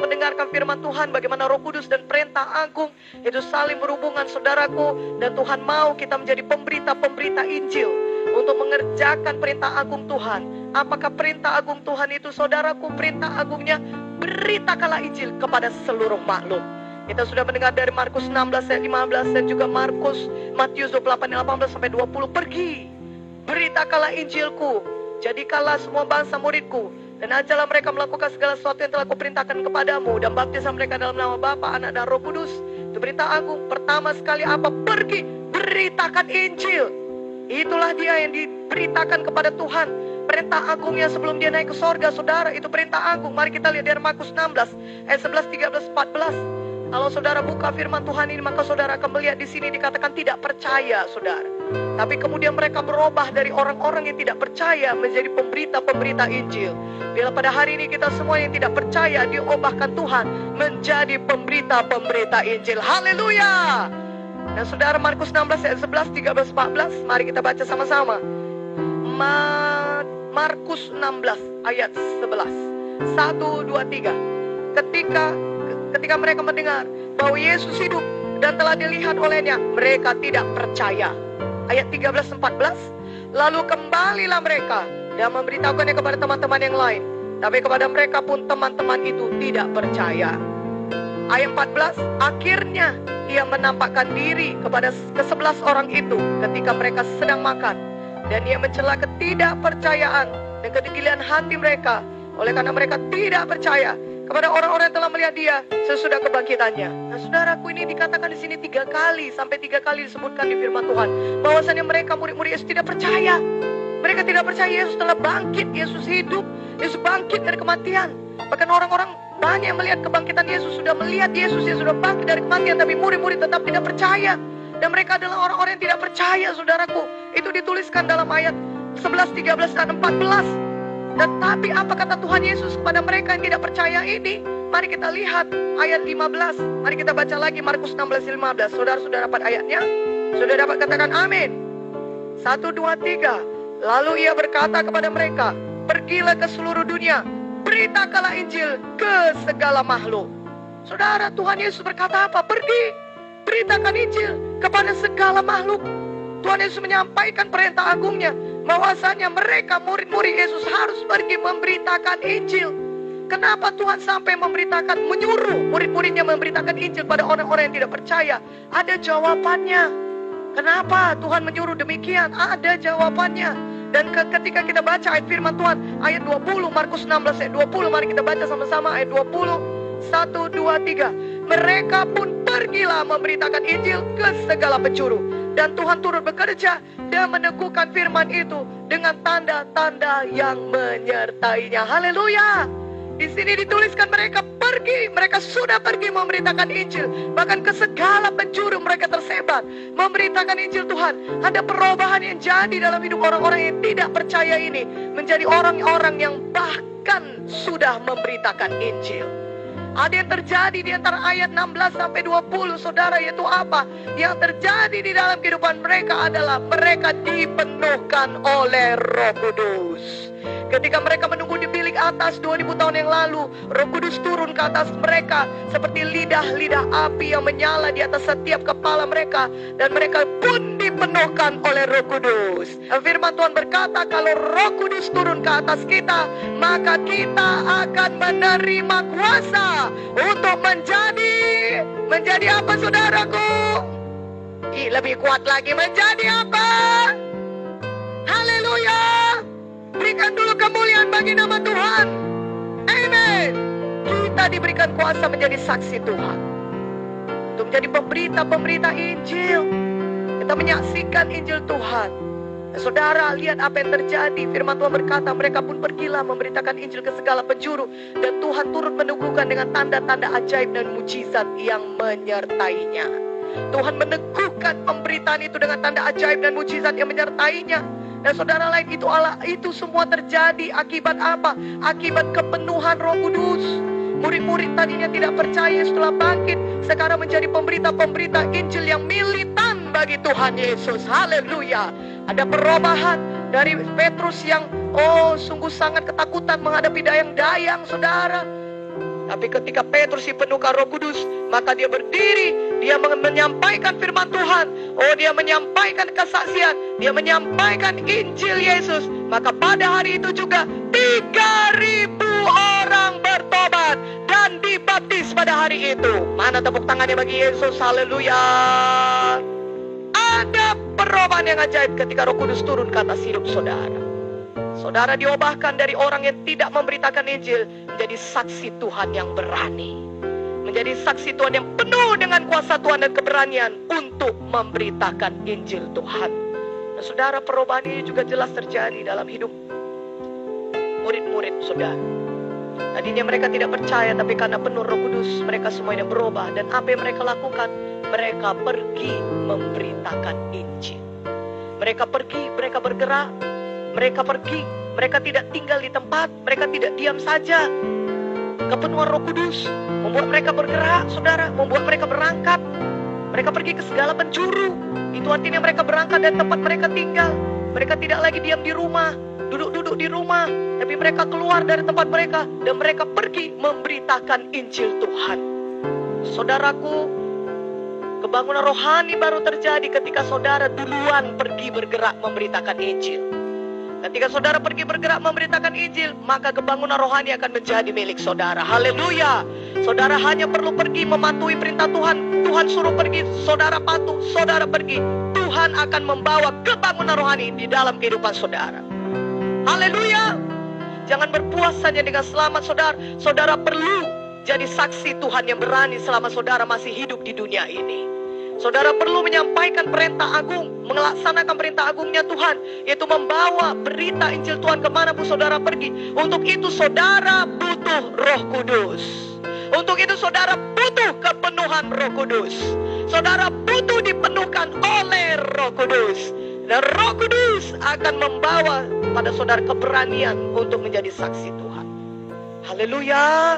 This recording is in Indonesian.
mendengarkan firman Tuhan, bagaimana Roh Kudus dan perintah agung itu saling berhubungan, saudaraku. Dan Tuhan mau kita menjadi pemberita-pemberita Injil untuk mengerjakan perintah agung Tuhan. Apakah perintah agung Tuhan itu, saudaraku? Perintah agungnya, beritakanlah Injil kepada seluruh makhluk. Kita sudah mendengar dari Markus 16 ayat 15 dan juga Matius 28 ayat 18 sampai 20. Pergi, beritakanlah Injilku, jadikanlah semua bangsa muridku, dan ajarlah mereka melakukan segala sesuatu yang telah kuperintahkan kepadamu, dan baptislah mereka dalam nama Bapa, Anak, dan Roh Kudus. Itu berita agung. Pertama sekali apa? Pergi, beritakan Injil. Itulah dia yang diberitakan kepada Tuhan. Perintah agungnya sebelum dia naik ke sorga, saudara, itu perintah agung. Mari kita lihat dari Markus 16 ayat 11, 13, 14. Kalau saudara buka firman Tuhan ini, maka saudara akan melihat di sini dikatakan tidak percaya, saudara. Tapi kemudian mereka berubah dari orang-orang yang tidak percaya menjadi pemberita-pemberita Injil. Bila pada hari ini kita semua yang tidak percaya diubahkan Tuhan menjadi pemberita-pemberita Injil. Haleluya. Nah saudara, Markus 16 ayat 11, 13, 14. Mari kita baca sama-sama. Markus 16 ayat 11. 1, 2, 3. Ketika mereka mendengar bahwa Yesus hidup dan telah dilihat olehnya, mereka tidak percaya. Ayat 13-14. Lalu kembalilah mereka dan memberitahukannya kepada teman-teman yang lain. Tapi kepada mereka pun teman-teman itu tidak percaya. Ayat 14. Akhirnya ia menampakkan diri kepada ke-11 orang itu ketika mereka sedang makan. Dan ia mencela ketidakpercayaan dan kedegilan hati mereka, oleh karena mereka tidak percaya kepada orang-orang yang telah melihat dia sesudah kebangkitannya. Nah saudaraku, ini dikatakan di sini 3 kali sampai 3 kali disebutkan di firman Tuhan bahwasanya mereka murid-murid Yesus tidak percaya. Mereka tidak percaya Yesus telah bangkit, Yesus hidup, Yesus bangkit dari kematian. Bahkan orang-orang banyak yang melihat kebangkitan Yesus, sudah melihat Yesus yang sudah bangkit dari kematian, tapi murid-murid tetap tidak percaya. Dan mereka adalah orang-orang yang tidak percaya, saudaraku. Itu dituliskan dalam ayat 11, 13, dan 14. Tetapi apa kata Tuhan Yesus kepada mereka yang tidak percaya ini? Mari kita lihat ayat 15. Mari kita baca lagi Markus 16, 15. Saudara sudah dapat ayatnya? Sudah dapat, katakan amin. 1, 2, 3. Lalu ia berkata kepada mereka, pergilah ke seluruh dunia, beritakanlah Injil ke segala makhluk. Saudara, Tuhan Yesus berkata apa? Pergi, beritakan Injil kepada segala makhluk. Tuhan Yesus menyampaikan perintah agungnya, bahwasanya mereka murid-murid Yesus harus pergi memberitakan Injil. Kenapa Tuhan sampai menyuruh murid-muridnya memberitakan Injil pada orang-orang yang tidak percaya? Ada jawabannya. Kenapa Tuhan menyuruh demikian? Ada jawabannya. Dan ketika kita baca ayat firman Tuhan, ayat 20, Markus 16 ayat 20, mari kita baca sama-sama ayat 20. 1, 2, 3. Mereka pun pergilah memberitakan Injil ke segala penjuru. Dan Tuhan turut bekerja dan meneguhkan firman itu dengan tanda-tanda yang menyertainya. Haleluya. Di sini dituliskan mereka pergi, mereka sudah pergi memberitakan Injil. Bahkan ke segala penjuru mereka tersebar memberitakan Injil Tuhan. Ada perubahan yang jadi dalam hidup orang-orang yang tidak percaya ini, menjadi orang-orang yang bahkan sudah memberitakan Injil. Ada yang terjadi di antara ayat 16 sampai 20, saudara, yaitu apa? Yang terjadi di dalam kehidupan mereka adalah mereka dipenuhkan oleh Roh Kudus. Ketika mereka menunggu di bilik atas 2000 tahun yang lalu, Roh Kudus turun ke atas mereka seperti lidah-lidah api yang menyala di atas setiap kepala mereka, dan mereka pun dipenuhkan oleh Roh Kudus. Firman Tuhan berkata, kalau Roh Kudus turun ke atas kita, maka kita akan menerima kuasa untuk menjadi apa, saudaraku? Lebih kuat lagi, menjadi apa? Haleluya. Berikan dulu kemuliaan bagi nama Tuhan. Amen. Kita diberikan kuasa menjadi saksi Tuhan, untuk menjadi pemberita-pemberita Injil. Kita menyaksikan Injil Tuhan. Dan saudara, lihat apa yang terjadi. Firman Tuhan berkata, mereka pun pergilah memberitakan Injil ke segala penjuru. Dan Tuhan turut meneguhkan dengan tanda-tanda ajaib dan mujizat yang menyertainya. Tuhan meneguhkan pemberitaan itu dengan tanda ajaib dan mujizat yang menyertainya. Dan saudara lain, itu semua terjadi akibat apa? Akibat kepenuhan Roh Kudus. Murid-murid tadinya tidak percaya, setelah bangkit sekarang menjadi pemberita-pemberita Injil yang militan bagi Tuhan Yesus. Haleluya. Ada perubahan dari Petrus yang sungguh sangat ketakutan menghadapi dayang-dayang, saudara. Tapi ketika Petrus dipenuhkan Roh Kudus, maka dia berdiri, dia menyampaikan firman Tuhan. Oh, dia menyampaikan kesaksian, dia menyampaikan Injil Yesus. Maka pada hari itu juga 3.000 orang bertobat dan dibaptis pada hari itu. Mana tepuk tangannya bagi Yesus? Haleluya. Ada perubahan yang ajaib ketika Roh Kudus turun ke atas hidup saudara. Saudara diubahkan dari orang yang tidak memberitakan Injil menjadi saksi Tuhan yang berani. Menjadi saksi Tuhan yang penuh dengan kuasa Tuhan dan keberanian untuk memberitakan Injil Tuhan. Nah, saudara, perubahan ini juga jelas terjadi dalam hidup murid-murid saudara. Tadinya mereka tidak percaya, tapi karena penuh Roh Kudus, mereka semuanya berubah. Dan apa yang mereka lakukan? Mereka pergi memberitakan Injil. Mereka pergi, mereka bergerak. Mereka pergi, mereka tidak tinggal di tempat, mereka tidak diam saja. Kepenuhan Roh Kudus membuat mereka bergerak, saudara, membuat mereka berangkat. Mereka pergi ke segala penjuru. Itu artinya mereka berangkat dari tempat mereka tinggal. Mereka tidak lagi diam di rumah, duduk-duduk di rumah, tapi mereka keluar dari tempat mereka dan mereka pergi memberitakan Injil Tuhan. Saudaraku, kebangunan rohani baru terjadi ketika saudara duluan pergi bergerak memberitakan Injil. Ketika saudara pergi bergerak memberitakan Injil, maka kebangunan rohani akan menjadi milik saudara. Haleluya. Saudara hanya perlu pergi mematuhi perintah Tuhan. Tuhan suruh pergi, saudara patuh, saudara pergi. Tuhan akan membawa kebangunan rohani di dalam kehidupan saudara. Haleluya. Jangan berpuas saja dengan selamat saudara. Saudara perlu jadi saksi Tuhan yang berani selama saudara masih hidup di dunia ini. Saudara perlu menyampaikan perintah agung, melaksanakan perintah agungnya Tuhan, yaitu membawa berita Injil Tuhan kemanapun saudara pergi. Untuk itu saudara butuh Roh Kudus. Untuk itu saudara butuh kepenuhan Roh Kudus. Saudara butuh dipenuhkan oleh Roh Kudus. Dan Roh Kudus akan membawa pada saudara keberanian untuk menjadi saksi Tuhan. Haleluya.